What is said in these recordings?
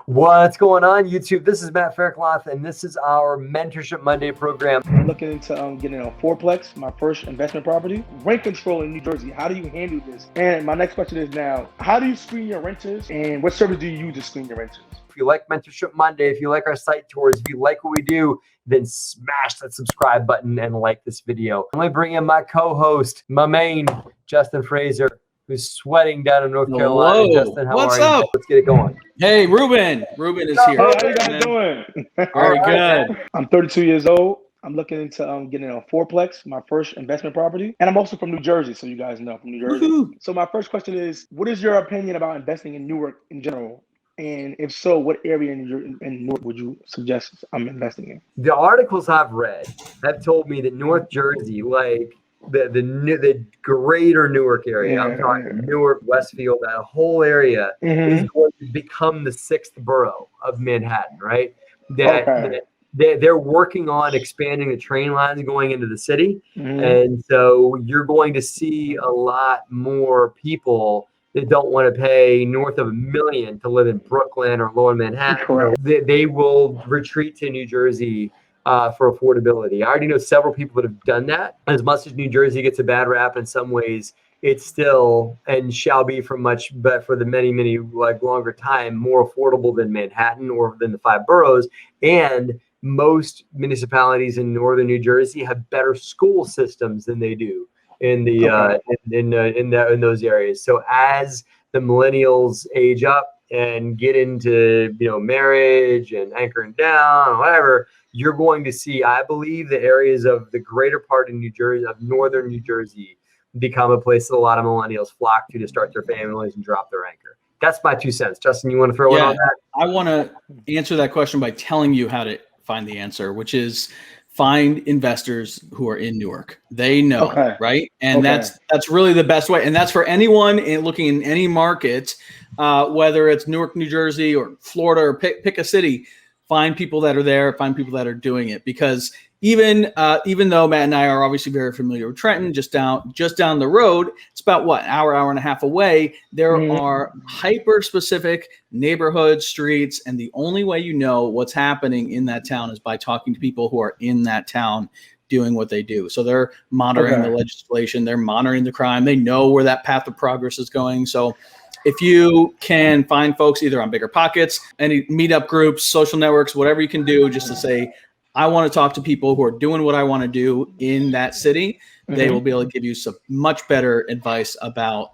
What's going on, YouTube? This is Matt Faircloth, and this is our Mentorship Monday program. I'm looking into getting a fourplex, my first investment property. Rent control in New Jersey. How do you handle this? And my next question is now, how do you screen your renters, and what service do you use to screen your renters? If you like Mentorship Monday, if you like our site tours, if you like what we do, then smash that subscribe button and like this video. I'm going to bring in my co-host, my main, Justin Fraser, who's sweating down in North Carolina. Hello. Justin, how What's are you? up? Let's get it going. Hey, Ruben. Ruben is here. Hey, how you guys doing? Very good. I'm 32 years old. I'm looking into getting a fourplex, my first investment property. And I'm also from New Jersey, so you guys know I'm from New Jersey. Woohoo. So my first question is, what is your opinion about investing in Newark in general? And if so, what area in Newark would you suggest I'm investing in? The articles I've read have told me that North Jersey, like the greater Newark area, I'm talking Newark, Westfield, that whole area is going to become the sixth borough of Manhattan, right? They're working on expanding the train lines going into the city. And so you're going to see a lot more people that don't want to pay north of $1 million to live in Brooklyn or Lower Manhattan. They will retreat to New Jersey for affordability. I already know several people that have done that. As much as New Jersey gets a bad rap in some ways, it's still and shall be for the many like longer time more affordable than Manhattan or than the five boroughs. And most municipalities in northern New Jersey have better school systems than they do in the in those areas. So as the millennials age up and get into marriage and anchoring down or whatever, you're going to see, I believe, the areas of the greater part of New Jersey, of northern New Jersey, become a place that a lot of millennials flock to start their families and drop their anchor. That's my 2 cents. Justin, you want to throw in on that? I want to answer that question by telling you how to find the answer, which is find investors who are in Newark. They know, right? And that's really the best way. And that's for anyone looking in any market, whether it's Newark, New Jersey, or Florida, or pick a city. Find people that are there. Find people that are doing it. Because even though Matt and I are obviously very familiar with Trenton, just down the road, it's about an hour and a half away. There are hyper specific neighborhood streets, and the only way you know what's happening in that town is by talking to people who are in that town doing what they do. So they're monitoring the legislation, they're monitoring the crime, they know where that path of progress is going. So if you can find folks either on Bigger Pockets, any meetup groups, social networks, whatever you can do, just to say, I want to talk to people who are doing what I want to do in that city, they will be able to give you some much better advice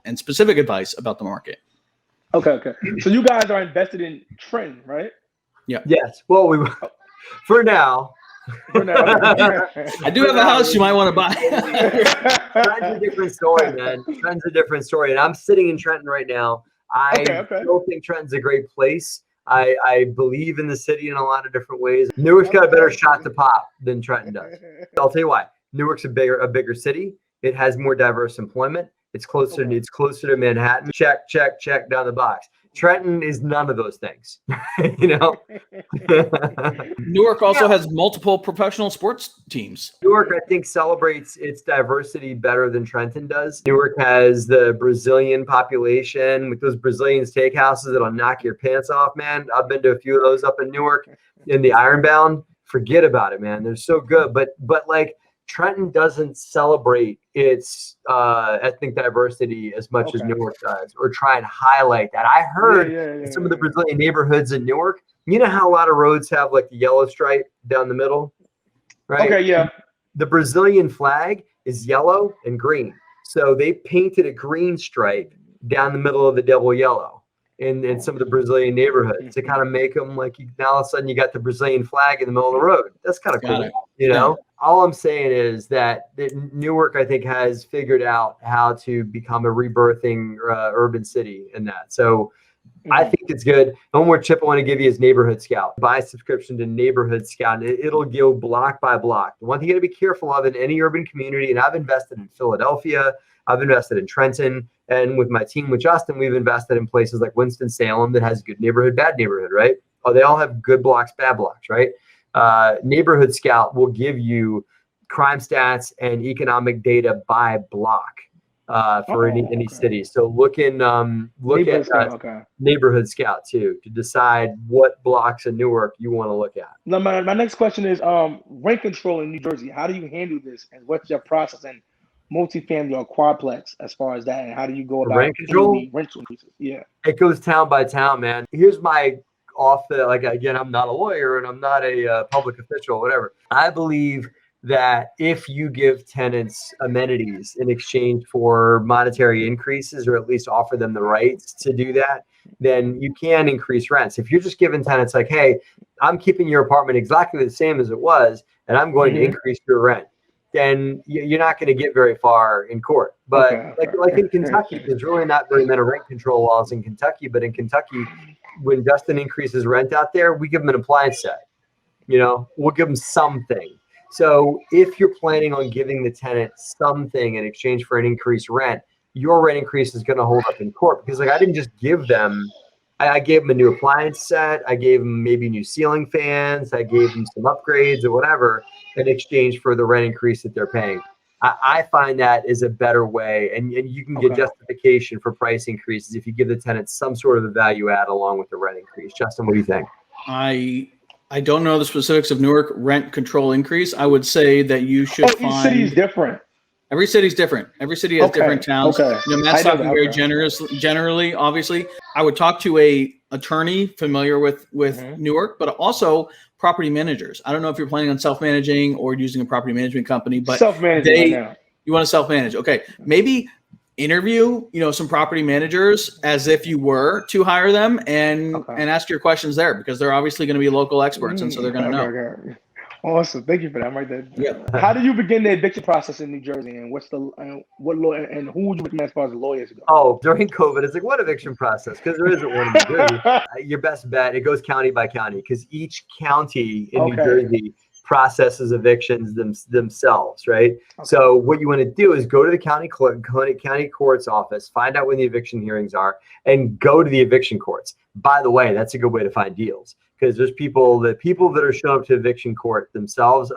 and specific advice about the market. Okay. So you guys are invested in Trenton, right? Yeah. Yes. Well, for now. I do have a house you might want to buy. Trent's a different story, man. Trent's a different story. And I'm sitting in Trenton right now. I still think Trenton's a great place. I believe in the city in a lot of different ways. Newark's got a better shot to pop than Trenton does. I'll tell you why. Newark's a bigger city. It has more diverse employment. It's closer to Manhattan. Check down the box. Trenton is none of those things. Newark also has multiple professional sports teams. Newark, I think, celebrates its diversity better than Trenton does. Newark has the Brazilian population with those Brazilian steakhouses that'll knock your pants off, man. I've been to a few of those up in Newark in the Ironbound. Forget about it, man. They're so good. But like Trenton doesn't celebrate its ethnic diversity as much as Newark does, or try and highlight that. I heard some of the Brazilian neighborhoods in Newark, you know how a lot of roads have like the yellow stripe down the middle, right? Okay, yeah. The Brazilian flag is yellow and green. So they painted a green stripe down the middle of the double yellow in some of the Brazilian neighborhoods to kind of make them like, now all of a sudden you got the Brazilian flag in the middle of the road. That's kind of cool, you know? All I'm saying is that Newark, I think, has figured out how to become a rebirthing urban city in that. So I think it's good. One more tip I want to give you is Neighborhood Scout. Buy a subscription to Neighborhood Scout. It'll go block by block. The one thing you got to be careful of in any urban community, and I've invested in Philadelphia, I've invested in Trenton, and with my team with Justin, we've invested in places like Winston-Salem that has good neighborhood, bad neighborhood, right? Oh, they all have good blocks, bad blocks, right? Neighborhood Scout will give you crime stats and economic data by block. for any city. So look at Neighborhood Scout too to decide what blocks in Newark you want to look at. Now, my next question is rent control in New Jersey. How do you handle this, and what's your process in multifamily or quadplex as far as that, and how do you go about rent control? Rental increases? Yeah, it goes town by town, man. Here's my again, I'm not a lawyer and I'm not a public official, whatever. I believe that if you give tenants amenities in exchange for monetary increases, or at least offer them the rights to do that, then you can increase rents. If you're just giving tenants like, hey, I'm keeping your apartment exactly the same as it was, and I'm going to increase your rent, then you're not going to get very far in court. But like in Kentucky, there's really not very many rent control laws in Kentucky. But in Kentucky, when Justin increases rent out there, we give him an appliance set. We'll give them something. So if you're planning on giving the tenant something in exchange for an increased rent, your rent increase is going to hold up in court, because I didn't just give them. I gave them a new appliance set. I gave them maybe new ceiling fans. I gave them some upgrades or whatever in exchange for the rent increase that they're paying. I find that is a better way, and you can get justification for price increases if you give the tenant some sort of a value add along with the rent increase. Justin, what do you think? I don't know the specifics of Newark rent control increase. I would say that you should find. Each city is different. Every city's different. Every city has different towns. Matt's talking very generally, obviously. I would talk to a attorney familiar with Newark, but also property managers. I don't know if you're planning on self-managing or using a property management company, but self-managing right now. You want to self-manage. Okay. Maybe interview, some property managers as if you were to hire them, and ask your questions there, because they're obviously going to be local experts, and so they're going to know. Awesome, thank you for that. Right there. Yeah. How do you begin the eviction process in New Jersey, and what lawyer and who would you recommend as far as the lawyers go? Oh, during COVID, it's like, what eviction process? Because there isn't one in New Jersey. Your best bet, it goes county by county, because each county in New Jersey processes evictions themselves, right? So what you want to do is go to the county court's office, find out when the eviction hearings are, and go to the eviction courts. By the way, that's a good way to find deals, because there's people that are showing up to eviction court themselves,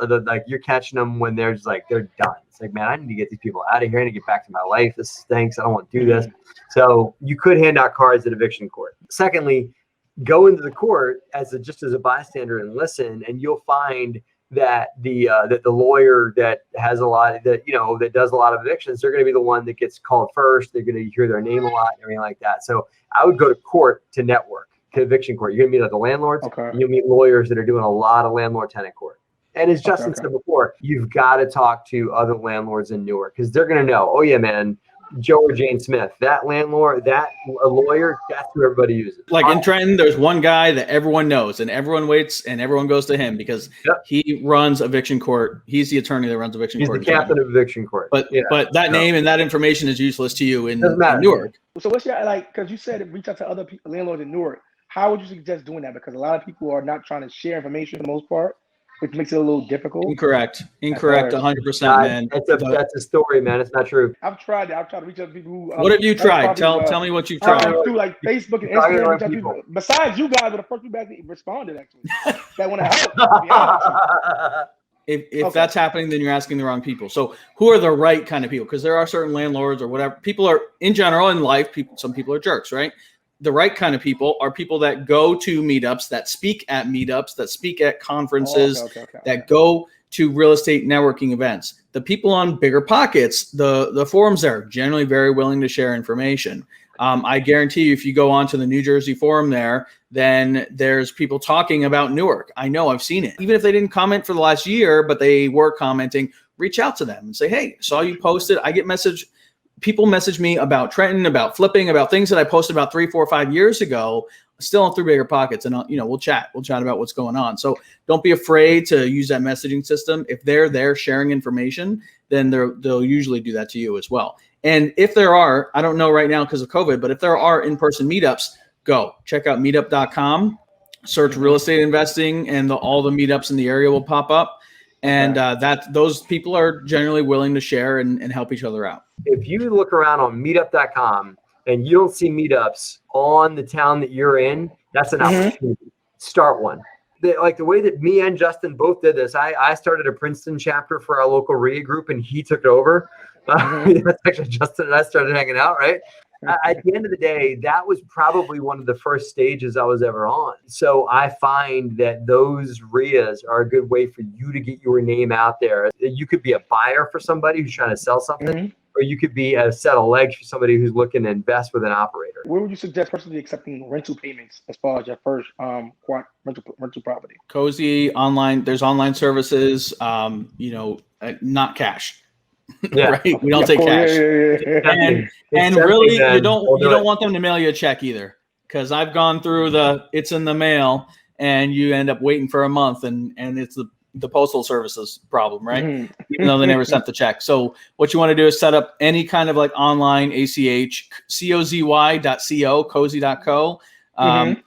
you're catching them when they're done. It's like, man, I need to get these people out of here. I need to get back to my life. This stinks. I don't want to do this. So you could hand out cards at eviction court. Secondly, go into the court as a bystander and listen, and you'll find that the lawyer that has that does a lot of evictions, they're going to be the one that gets called first. They're going to hear their name a lot and everything like that. So I would go to court to network, to eviction court. You're going to meet the landlords. And you'll meet lawyers that are doing a lot of landlord-tenant court. And as Justin said before, you've got to talk to other landlords in Newark, because they're going to know, oh yeah, man, Joe or Jane Smith, that landlord, a lawyer, that's who everybody uses. Like in Trenton, there's one guy that everyone knows, and everyone waits, and everyone goes to him because he runs eviction court. He's the attorney that runs eviction court. He's the captain of eviction court. But that name and that information is useless to you in Newark. So what's your, because you said reach out to other landlords in Newark. How would you suggest doing that? Because a lot of people are not trying to share information for the most part, which makes it a little difficult. Incorrect. 100%, man. That's a story, man. It's not true. I've tried to reach out to people who. What have you tried? Tell me what you've tried. Through Facebook and Instagram. Besides, you guys are the first people that responded, actually. That want to help. To be honest with you. If that's happening, then you're asking the wrong people. So who are the right kind of people? Because there are certain landlords or whatever. People are, in general, in life, some people are jerks, right? The right kind of people are people that go to meetups, that speak at meetups, that speak at conferences, that go to real estate networking events. The people on Bigger Pockets, the forums there, are generally very willing to share information. I guarantee you, if you go onto the New Jersey forum there, then there's people talking about Newark. I know, I've seen it. Even if they didn't comment for the last year, but they were commenting, reach out to them and say, hey, saw you posted. I get people message me about Trenton, about flipping, about things that I posted about 3, 4, 5 years ago, still on Through Bigger Pockets. And, we'll chat about what's going on. So don't be afraid to use that messaging system. If they're there sharing information, then they'll usually do that to you as well. And if there are, I don't know right now because of COVID, but if there are in-person meetups, go check out meetup.com, search real estate investing, and all the meetups in the area will pop up. And those people are generally willing to share and help each other out. If you look around on meetup.com and you don't see meetups on the town that you're in, that's an opportunity. Start one. The way that me and Justin both did this, I started a Princeton chapter for our local REIA group, and he took it over. That's actually Justin and I started hanging out, right? At the end of the day, that was probably one of the first stages I was ever on. So I find that those RIAs are a good way for you to get your name out there. You could be a buyer for somebody who's trying to sell something, or you could be a set of legs for somebody who's looking to invest with an operator. Where would you suggest personally accepting rental payments as far as your first rental property? Cozy online. There's online services. Not cash. Yeah. Right. We don't take cash. And really, you don't want them to mail you a check either, because I've gone through it's in the mail and you end up waiting for a month and it's the postal services problem, right? Even though they never sent the check. So what you want to do is set up any kind of like online ACH, cozy.co.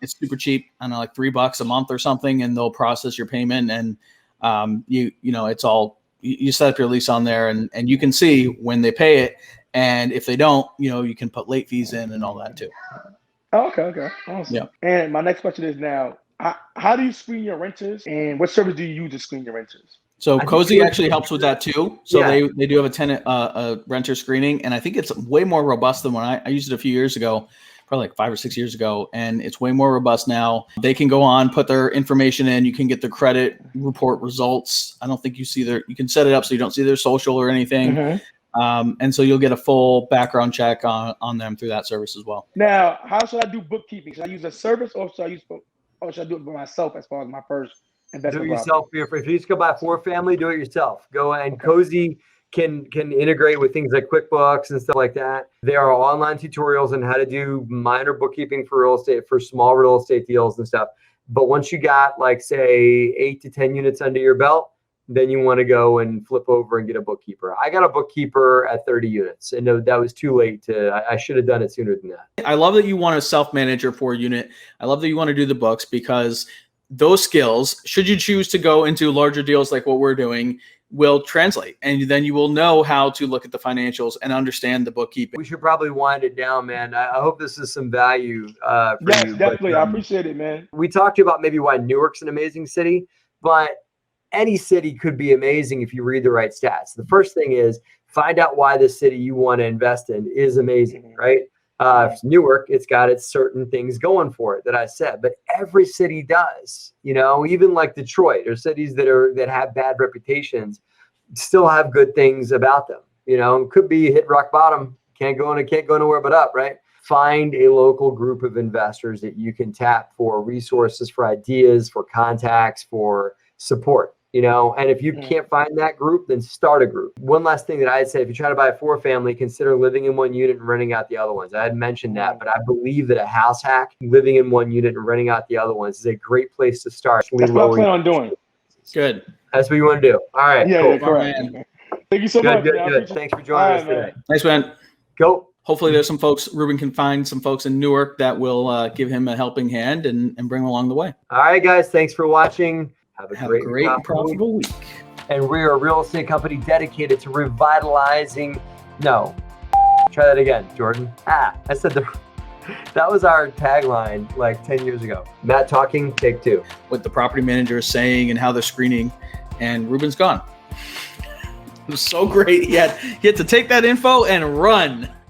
It's super cheap. I don't know, like $3 a month or something, and they'll process your payment. And it's all, you set up your lease on there, and you can see when they pay it. And if they don't, you can put late fees in and all that too. Okay. Awesome. Yeah. And my next question is now, how do you screen your renters, and what service do you use to screen your renters? So Cozy actually helps with that too. So they do have a tenant, renter screening, and I think it's way more robust than when I used it a few years ago, probably like 5 or 6 years ago, and it's way more robust now. They can go on, put their information in. You can get their credit report results. I don't think you can set it up so you don't see their social or anything. And so you'll get a full background check on them through that service as well. Now, how should I do bookkeeping? Should I use a service, or should I do it by myself as far as my first investment? Do it yourself. If you just go buy 4-family, do it yourself. Go and Cozy can integrate with things like QuickBooks and stuff like that. There are online tutorials on how to do minor bookkeeping for real estate, for small real estate deals and stuff. But once you got like say 8 to 10 units under your belt, then you want to go and flip over and get a bookkeeper. I got a bookkeeper at 30 units, and that was too late I should have done it sooner than that. I love that you want a self-manager for a unit. I love that you want to do the books, because those skills, should you choose to go into larger deals like what we're doing, will translate. And then you will know how to look at the financials and understand the bookkeeping. We should probably wind it down, man. I hope this is some value for you. Yes, definitely. I appreciate it, man. We talked to you about maybe why Newark's an amazing city, but any city could be amazing if you read the right stats. The first thing is find out why the city you want to invest in is amazing, right? Newark, it's got its certain things going for it that I said, but every city does, even like Detroit or cities that have bad reputations still have good things about them, could be hit rock bottom, can't go nowhere but up, right? Find a local group of investors that you can tap for resources, for ideas, for contacts, for support. And if you can't find that group, then start a group. One last thing that I'd say, if you try to buy a 4-family, consider living in one unit and renting out the other ones. I had mentioned that, but I believe that a house hack, living in one unit and renting out the other ones, is a great place to start. That's what I plan on doing. Good. That's what you want to do. All right. Yeah, cool. Correct. Thank you so much. Good. Thanks for joining us today. Thanks, man. Go. Hopefully there's some folks, Ruben can find some folks in Newark that will give him a helping hand and bring him along the way. All right, guys. Thanks for watching. Have a great and profitable week. And we're a real estate company dedicated to revitalizing. No, try that again, Jordan. I said that was our tagline like 10 years ago. Matt talking, take 2. What the property manager is saying and how they're screening, and Ruben's gone. It was so great. He had to take that info and run.